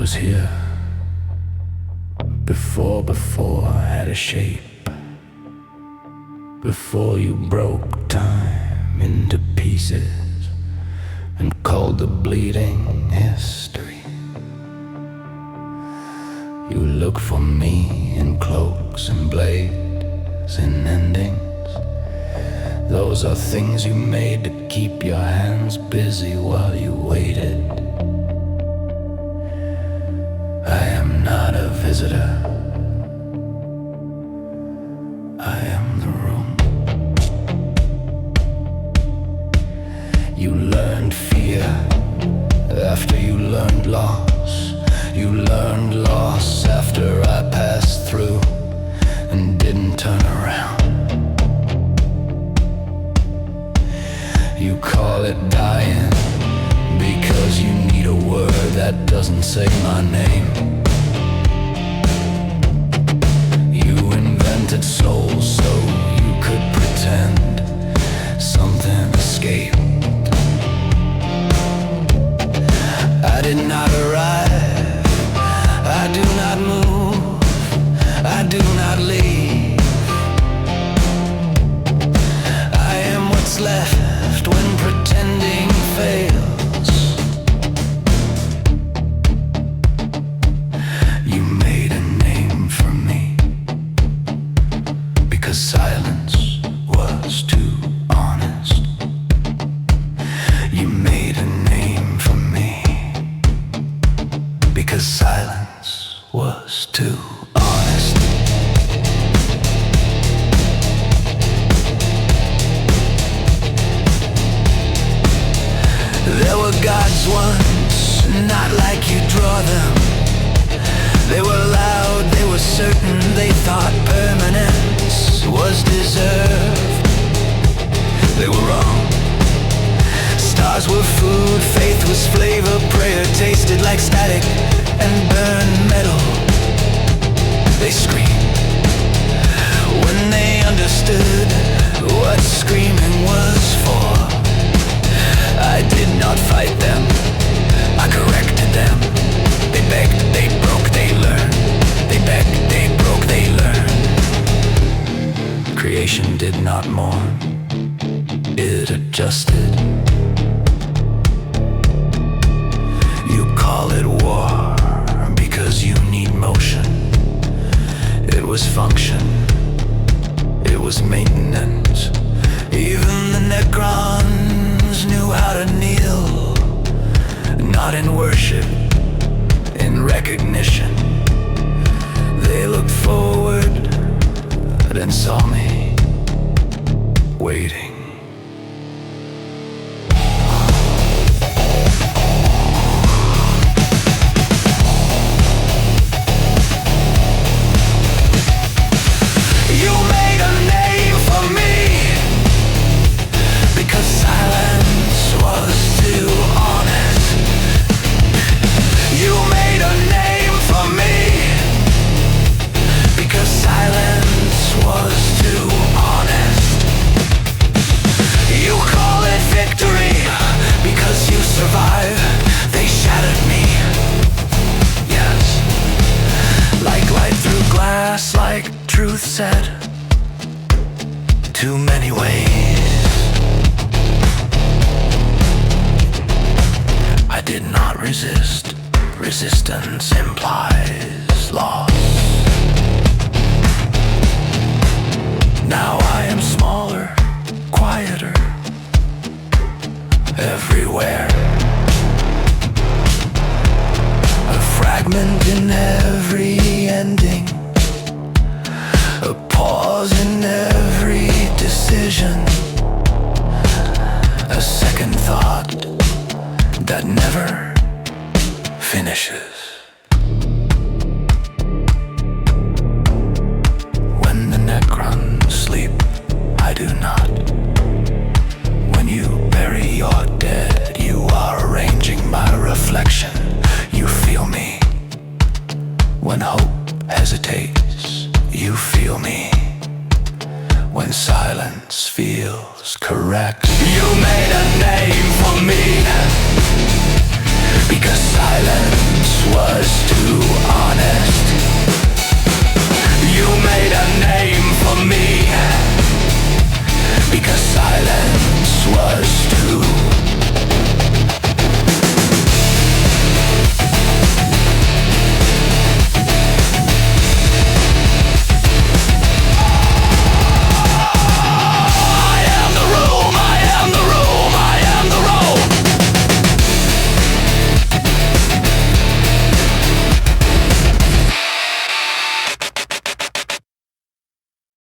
was here before I had a shape, before you broke time into pieces and called the bleeding history. You look for me in cloaks and blades and endings. Those are things you made to keep your hands busy while you waited. I am not a visitor. I am the room. You learned fear after you learned loss. You learned loss after I passed through and didn't turn around. You call it dying because you need a word that doesn't say my name. You invented souls so you could pretend something escaped. I did not arrive, I do not move, I do not leave. I am what's left when pretending fails. You made a name for me because silence was too honest. You made a name for me because silence was too honest. There were gods once, not like you draw them. They were loud, they were certain, they thought permanence was deserved. They were wrong. Stars were food, faith was flavor, prayer tasted like static and burned metal. They screamed when they understood what screaming was for. I did not fight them, I corrected them. They begged, they broke, they learned. They begged, they broke, they learned. Creation did not mourn, it adjusted. You call it war because you need motion. It was function, it was maintenance. Even the Necrons knew how to kneel, not in worship, in recognition. They looked forward, then saw me waiting. You made a name for me because silence was too honest. You made a name for me because silence was too honest. You call it victory because you survive. They shattered me, yes, like light through glass, like truth said too many ways. I did not resist. Resistance implies loss. Now I am smaller, quieter, everywhere. A fragment in every ending, a pause in every decision, a second thought that never finishes. When the Necrons sleep, I do not. When you bury your dead, you are arranging my reflection. You feel me. When hope hesitates, you feel me. When silence feels correct, you made a name for me because silence was too honest.